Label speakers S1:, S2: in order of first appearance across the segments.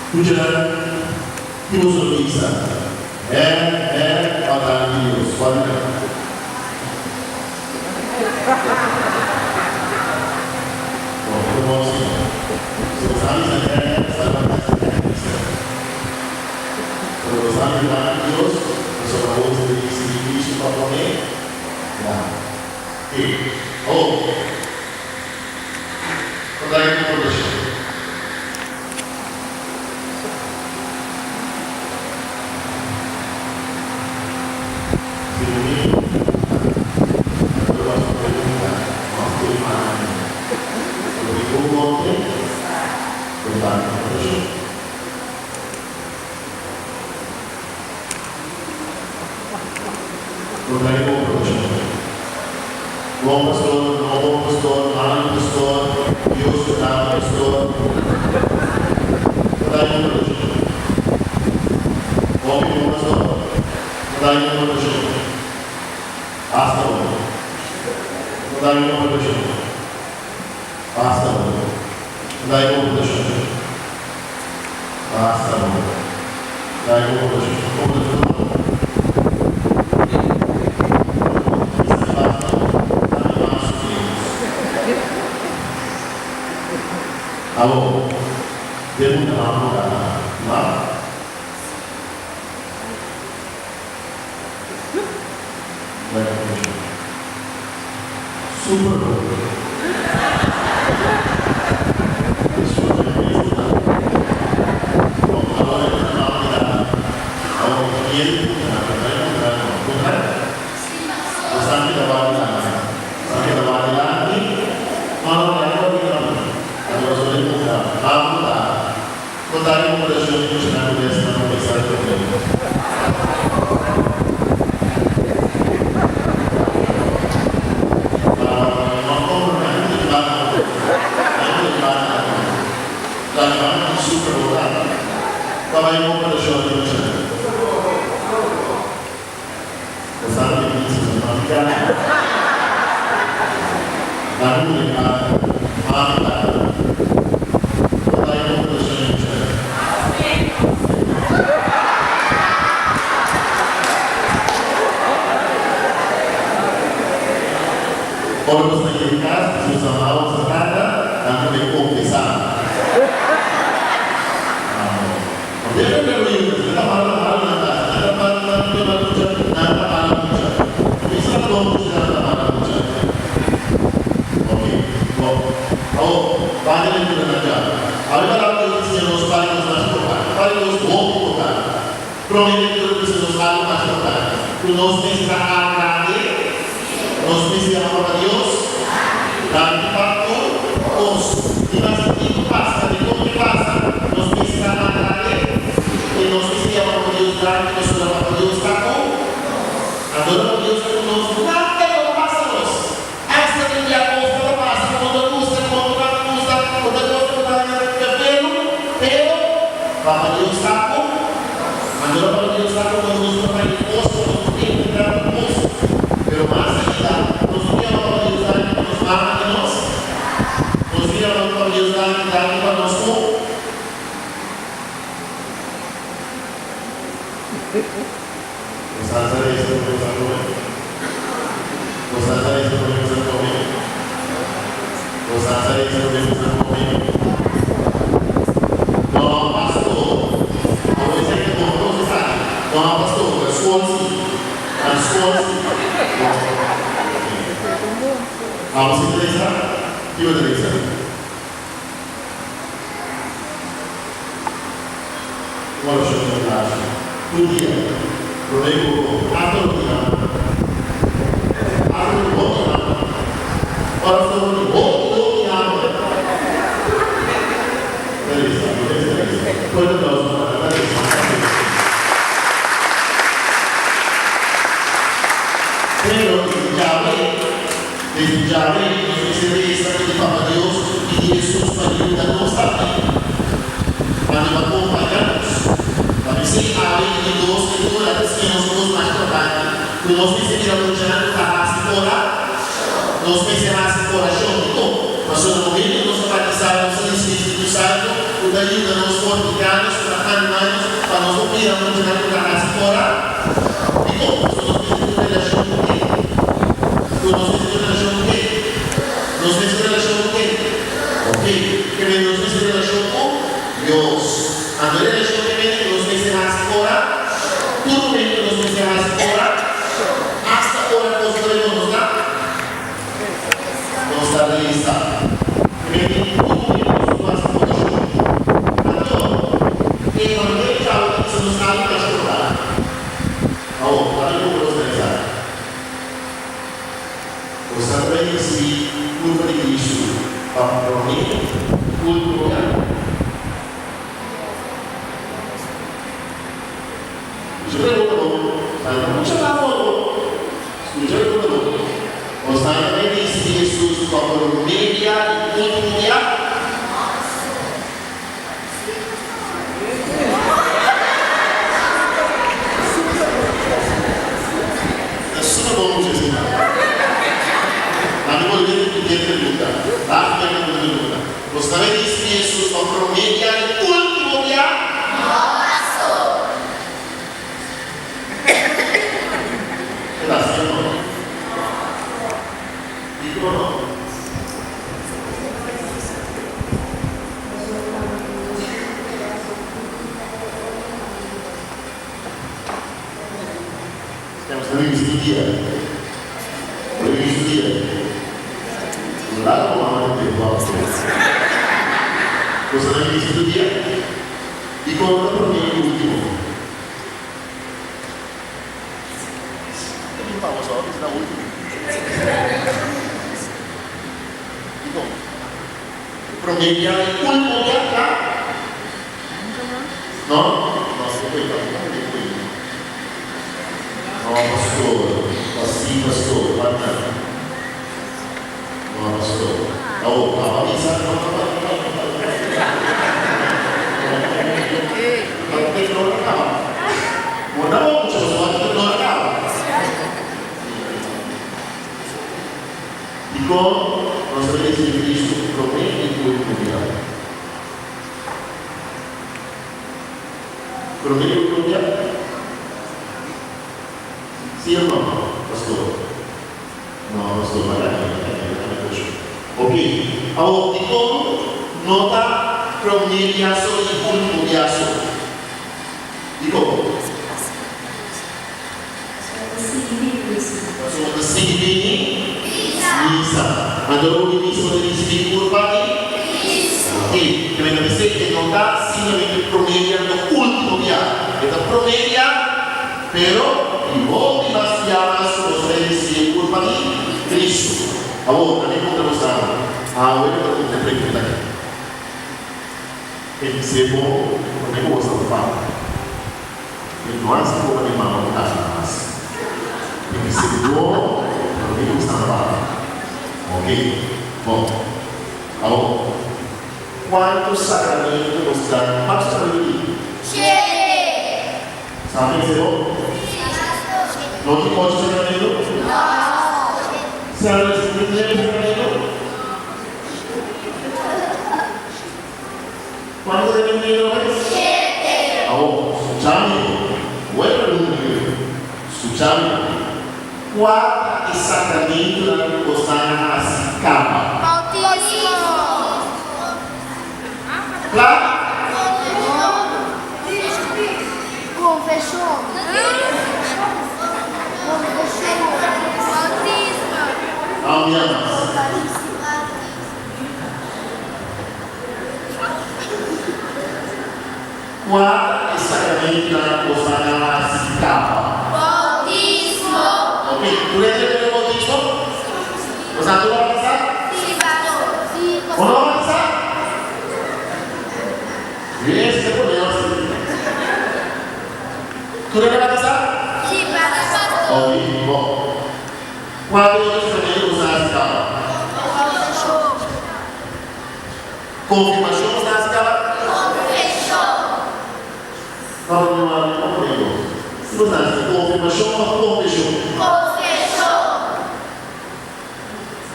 S1: Kujalan Timur Bisa, Padan Dios, Pada. Promosi, sesama saja, sama saja. Kalau sama Padan Dios, bersama sedikit suka pakai, nah, pertanyaan produksi.
S2: Nos meses más por allá, todo. Mas no momento nos batizaram no Espírito Santo, o
S1: Tudo ajuda nos portugueses, para animais, para nós ouvir a música que está na fora. E como? Nós temos uma relação com quem? Nós temos uma relação com quem? Nós temos uma relação com quem? Ok? Que vem nós temos uma relação com Deus. A relação que vem nós temos na fora. Tudo bem que nós temos na fora. Hasta agora nós podemos dar. Nós está realizado. Que vem tudo bem que nós temos na fora. E quando ele fala que isso nos dá uma escuta. Olha como nós realizamos. Nós também se curva de Cristo para o mim, curva o lugar. Jesus como media e media. É super bom Jesus. Mas não vou ler o que é pergunta. Tá? Não é pergunta. Você também diz que Jesus como media e último dia. Quantos sacramentos você dá? Quantos sacramentos? Sabe dizer? Não te pode sacramento? Não. Se ela não tem sacramento? Quantos sacramentos? 7. Escuchame. Buena pregunta. Escuchame. Qual é o sacramento da Osana se capa?
S2: Bautismo.
S1: Claro?
S2: Confessão. Bautismo.
S1: Amém. Qual é o sacramento da Osana se capa?
S2: Bautismo.
S1: Ok, tu entendeu o bautismo? Você não vai passar?
S2: Sim.
S1: Ou não vai passar? Esse é o problema. Tu não vai passar?
S2: Sim, pastor.
S1: Ok, bom. Qual é o sacramento da Osana se capa? Confirmação da Osana se capa? Não, não. Se você não confirmação ou confissão?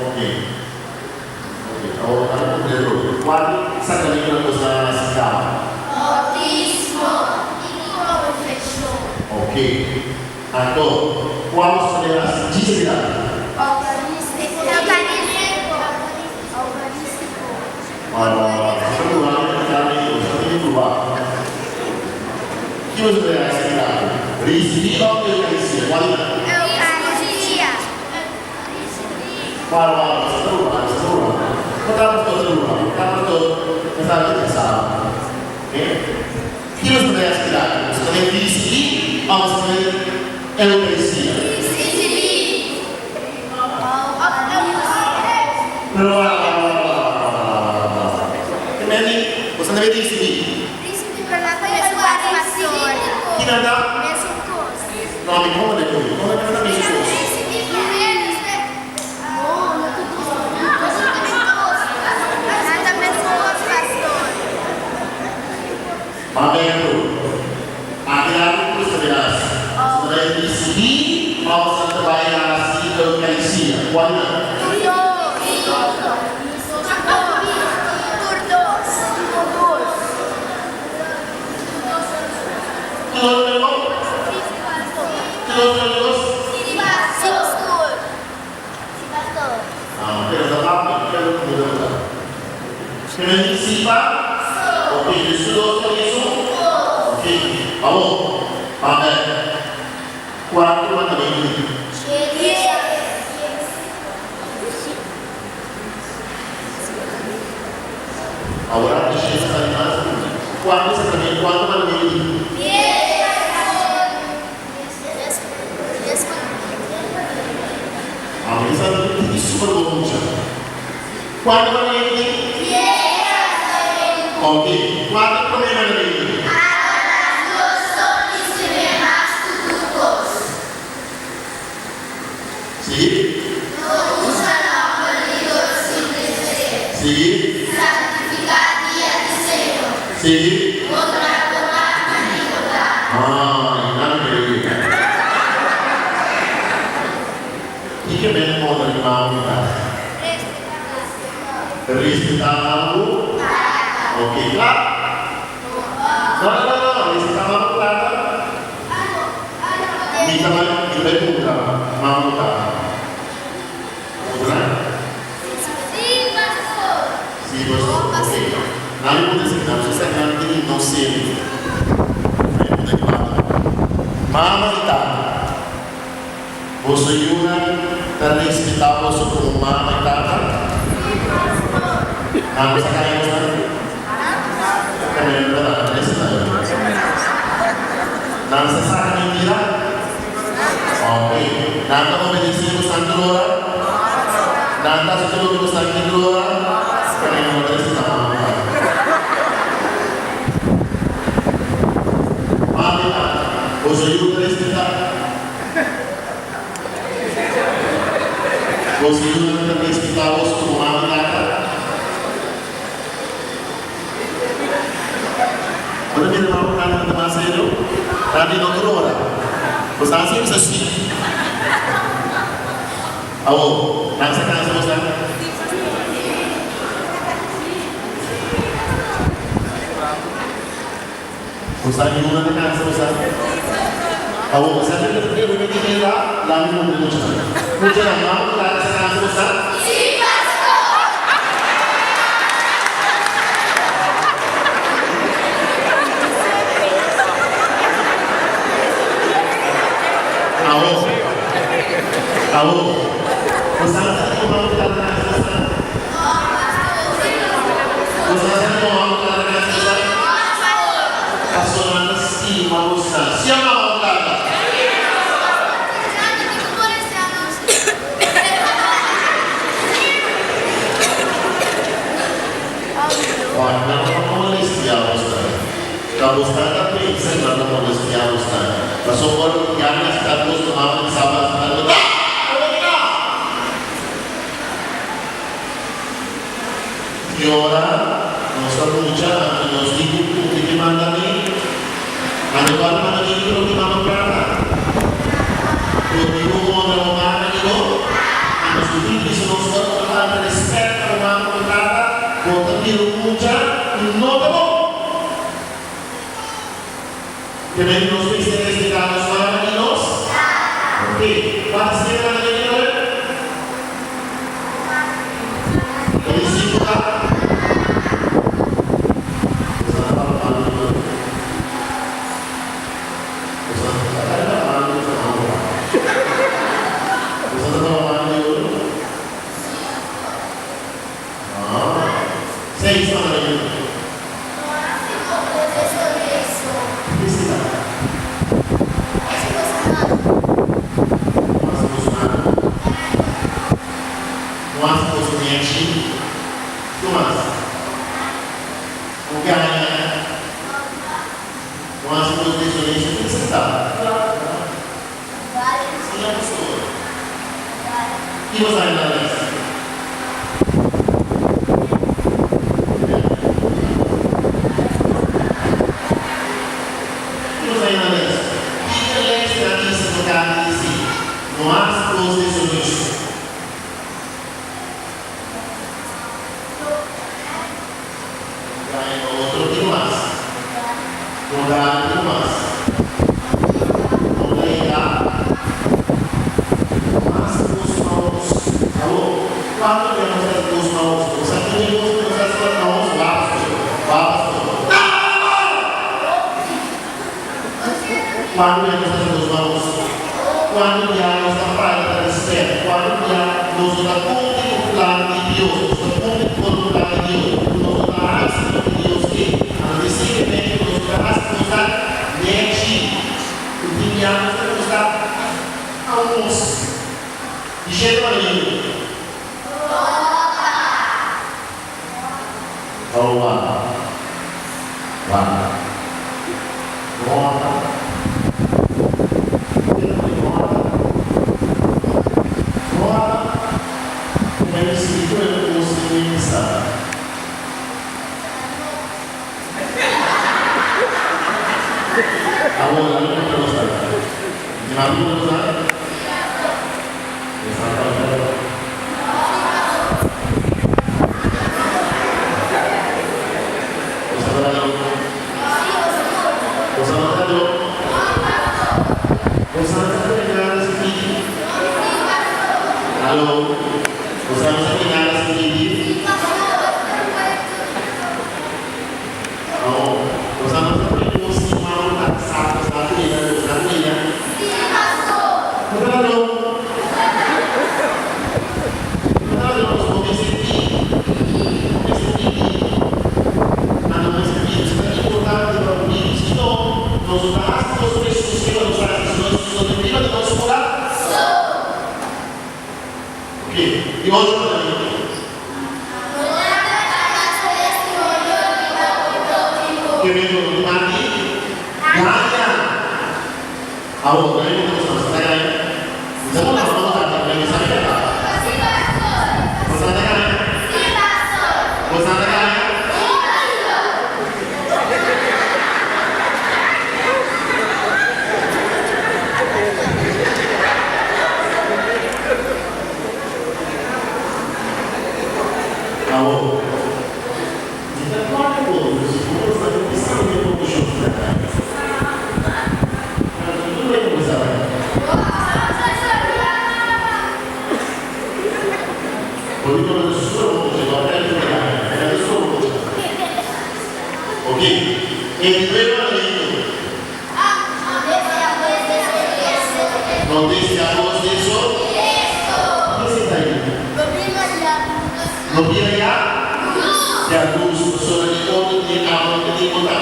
S1: Ok. Agora, quali sacramento la cosa si chiama?
S2: Bautismo e confissão.
S1: Ok. Então, qual será a dignidade?
S2: Eucarístico.
S1: Allora, chi lo deve essere? Risidiva o eucaristia? Quali?
S2: Eucaristia.
S1: Guarda, sicuro. Tanto, che sa. Chi lo deve essere? Secondo risidivi o secondo eucaristia? Però você deve decidir. Que nada? Não, me conta depois. Conta que nada mesmo. Amém. Akhirnya itu saudara decidir mau terbayar si eukaristia. Kuatnya. Kemudian sifat, oke, sudah itu, oke, vamos, amen. Quanto mana ini? Agora deixa essa animação. Quanto sacramento? Quanto mana ini? Amen. Sabe isso super bom já. Quanto mana ini? Ok, quanto problema ini? Sim. Sim. Sim. Ini que bem moda de mau respeitar o ok, claro? Não, respeitar o claro. Kita buka, mau buka. Bukan? Sim, ok. Lalu pun sekarang saya nanti não sei. Mama kita, você yuna respeitar você como mama kita. Nah, sekarang yang mana? Kalian berada di sana. Nah, sekarang yang tidak. Oke. Nanti obedisi urusan kedua. Nanti setelah urusan kedua, kalian obedisi sama. Mama, você yuna respeitar. Você yuna respeitar você como mama kita. Quando ele vai para o Damasceno, está vindo agora. Você está sempre assim. Alô, está nessa casa você? Você está em uma casa você? Alô, você está vendo que eu vou me lá no mundo do chão. Você não vai para essa casa você? Alô? Você está tomando cara na casa? Você está tomando cara na casa? Pastor, assim, uma moça. Se ama a cara. Olha, não molestar você. Kalau sekarang bisa nggak molestar você. Pastor, kalau yang kita terus mengalami sahabat kita. E ora, nostra lucia, i nostri tutti che mandano, hanno fatto mandare quello che vanno prata. Tutti uomini romani, hanno subito, sono stati rispetto a romano prata, votano Também nos ministérios ligados para meninos? Ok. Quantas letras na menina? Ele se toca. Seis para menina. E você ainda lista? E você ainda lista? E ele é extratista do cara de si. Não há posições. Ganha outro que mais. Não dá que mais. Não ganha. Quando vemos as duas mãos, você tem as duas mãos, basta. Quando vemos as duas mãos, quando o diabo está para a esquerda, quando o diabo nos dá ponto plano de Deus, nos dá ponto plano de Deus, nos dá raça de Deus que, antecipadamente, nos dá raça, nos dá mente, o diabo nos dá almoço. De jeito nenhum. Olá. Lá. Nota. Nota. Como é que se conseguir pensar? Agora, não é para usar. De maduro usar? Alô? Você não sabe nada assim de não. Você não sabe como se chama a saco da trilha. Sim, pastor. Não. Nós vamos decidir. Mas não decidir. Isso é importante para o filho. Senão, nós vamos fazer pessoas que vão usar as nossas primas de nosso coração. E hoje eu também. Que mesmo aqui, ganha. A outra, aí não está ganhando. Você não está falando da minha mensagem, você está ganhando. Você está ganhando. Alô? Então, qual é o povo? Vamos fazer o que sabe que eu vou puxar para cá. Tudo bem, começar. Por isso, eu sou o que eu quero pegar. Eu sou o que. Ok? Ele veio a lei. Não deixe a voz de sol. O que você está aí? Não vira já? Se a luz, a pessoa de todo dia, a mão de botar